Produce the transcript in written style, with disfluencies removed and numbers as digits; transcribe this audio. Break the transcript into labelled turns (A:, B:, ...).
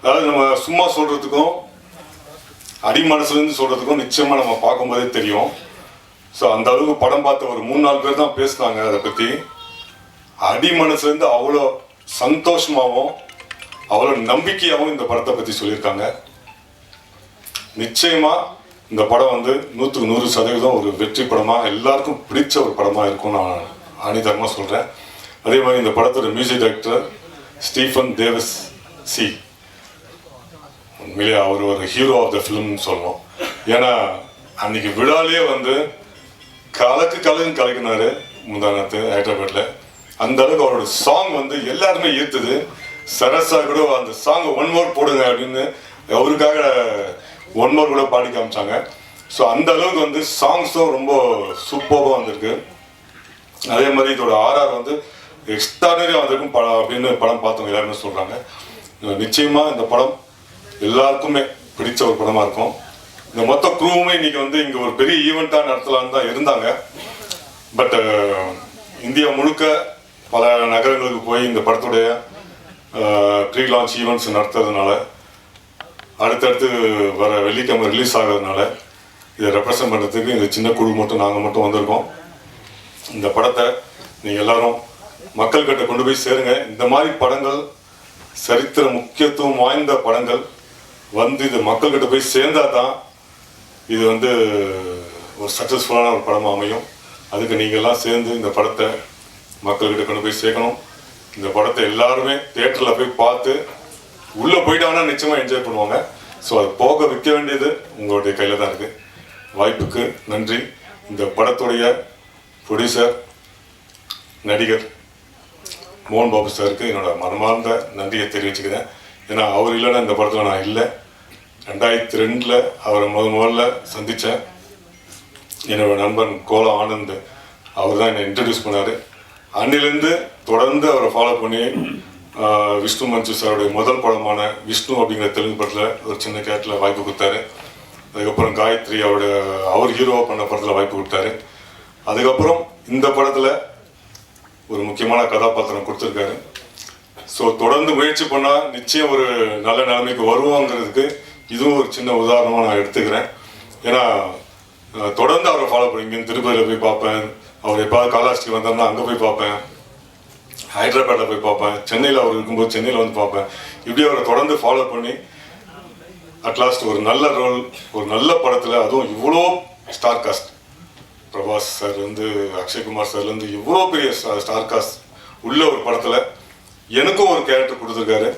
A: அதாவது நம்ம சும்மா சொல்கிறதுக்கும் அடிமனசுலேருந்து சொல்கிறதுக்கும் நிச்சயமாக நம்ம பார்க்கும்போதே தெரியும். ஸோ அந்த அளவுக்கு படம் பார்த்த ஒரு 3-4 பேர் தான் பேசுனாங்க அதை பற்றி. அடிமனசுலேருந்து அவ்வளோ சந்தோஷமாகவும் அவ்வளோ நம்பிக்கையாகவும் இந்த படத்தை பற்றி சொல்லியிருக்காங்க. நிச்சயமாக இந்த படம் வந்து 100% ஒரு வெற்றி படமாக எல்லாருக்கும் பிடிச்ச ஒரு படமாக இருக்கும்னு நான் ஆணிதரமாக சொல்கிறேன். அதே மாதிரி இந்த படத்தோட music director Stephen Davis C, உண்மையிலே அவர் ஒரு ஹீரோ ஆஃப் த ஃபிலிம்னு சொல்லுவோம். ஏன்னா அன்னைக்கு விழாலே வந்து கலக்குன்னு கலக்கினாரு முந்தானத்து ஹைதராபாத்தில். அந்த அளவுக்கு அவரோட சாங் வந்து எல்லாருமே ஈர்த்துது. சரஸா கூட அந்த சாங் 1 more போடுங்க அப்படின்னு அவருக்காக 1 more கூட பாடி காமிச்சாங்க. ஸோ அந்த அளவுக்கு வந்து சாங்ஸும் ரொம்ப சூப்பராக வந்திருக்கு. அதே மாதிரி இதோட ஆர்ஆர் வந்து எக்ஸ்ட்ரானரியாக வந்திருக்கும் படம் அப்படின்னு படம் பார்த்தவங்க எல்லாருமே சொல்கிறாங்க. நிச்சயமாக இந்த படம் எல்லாருக்குமே பிடிச்ச ஒரு படமாக இருக்கும். இந்த மொத்த குரூவுமே இன்னைக்கு வந்து இங்கே ஒரு பெரிய ஈவெண்ட்டாக நடத்தலான்னு தான் இருந்தாங்க. பட் இந்தியா முழுக்க பல நகரங்களுக்கு போய் இந்த படத்துடைய ப்ரீ லான்ச் ஈவெண்ட்ஸ் நடத்துறதுனால, அடுத்தடுத்து வர வெள்ளிக்கிழமை ரிலீஸ் ஆகிறதுனால இதை ரெப்ரசன்ட் பண்ணுறதுக்கு இந்த சின்ன குழு மட்டும் நாங்கள் மட்டும் வந்திருக்கோம். இந்த படத்தை நீங்கள் எல்லாரும் மக்கள்கிட்ட கொண்டு போய் சேருங்க. இந்த மாதிரி படங்கள், சரித்திர முக்கியத்துவம் வாய்ந்த படங்கள் வந்து இது மக்கள்கிட்ட போய் சேர்ந்தால் தான் இது வந்து ஒரு சக்ஸஸ்ஃபுல்லான ஒரு படமாக அமையும். அதுக்கு நீங்கள் எல்லாம் சேர்ந்து இந்த படத்தை மக்கள்கிட்ட கொண்டு போய் சேர்க்கணும். இந்த படத்தை எல்லாருமே தியேட்டரில் போய் பார்த்து உள்ளே போயிட்டாங்கன்னா நிச்சயமாக என்ஜாய் பண்ணுவாங்க. ஸோ அது போக விற்க வேண்டியது உங்களுடைய கையில் தான் இருக்குது. வாய்ப்புக்கு நன்றி. இந்த படத்துடைய ப்ரொடியூசர் நடிகர் மோகன் பாபு சாருக்கு என்னோட மனமார்ந்த நன்றியை தெரிவிச்சுக்கிறேன். ஏன்னா அவர் இல்லைன்னா இந்த படத்தில் நான் இல்லை. 2002 அவரை முதல்ல சந்தித்தேன். என்னோட நண்பன் கோலா ஆனந்த் அவர் தான் என்னை இன்ட்ரடியூஸ் பண்ணார். அன்னிலேருந்து தொடர்ந்து அவரை ஃபாலோ பண்ணி விஷ்ணு மஞ்சு சாருடைய முதல் படமான விஷ்ணு அப்படிங்கிற தெலுங்கு படத்தில் ஒரு சின்ன கேரக்டரில் வாய்ப்பு கொடுத்தாரு. அதுக்கப்புறம் காயத்ரி அவர் ஹீரோவாக பண்ண படத்தில் வாய்ப்பு கொடுத்தாரு. அதுக்கப்புறம் இந்த படத்தில் ஒரு முக்கியமான கதாபாத்திரம் கொடுத்துருக்காரு. ஸோ தொடர்ந்து முயற்சி பண்ணால் நிச்சயம் ஒரு நல்ல நிலைமைக்கு வருவோங்கிறதுக்கு இதுவும் ஒரு சின்ன உதாரணமாக நான் எடுத்துக்கிறேன். ஏன்னா தொடர்ந்து அவரை ஃபாலோ பண்ணி இங்கே திருப்பதியில் போய் பார்ப்பேன், அவர் எப்பாவது காலாஸ்ட்ரி வந்தார்னா அங்கே போய் பார்ப்பேன், ஹைதராபாத்தில் போய் பார்ப்பேன், சென்னையில் அவர் இருக்கும்போது சென்னையில் வந்து பார்ப்பேன். இப்படி அவரை தொடர்ந்து ஃபாலோ பண்ணி அட்லாஸ்ட் ஒரு நல்ல ரோல், ஒரு நல்ல படத்தில், அதுவும் இவ்வளோ ஸ்டார் காஸ்ட், பிரபாஸ் சார்லேருந்து அக்ஷய்குமார் சார்லேருந்து இவ்வளோ பெரிய ஸ்டார் காஸ்ட் உள்ள ஒரு படத்தில் எனக்கும் ஒரு கேரக்டர் கொடுத்துருக்காரு.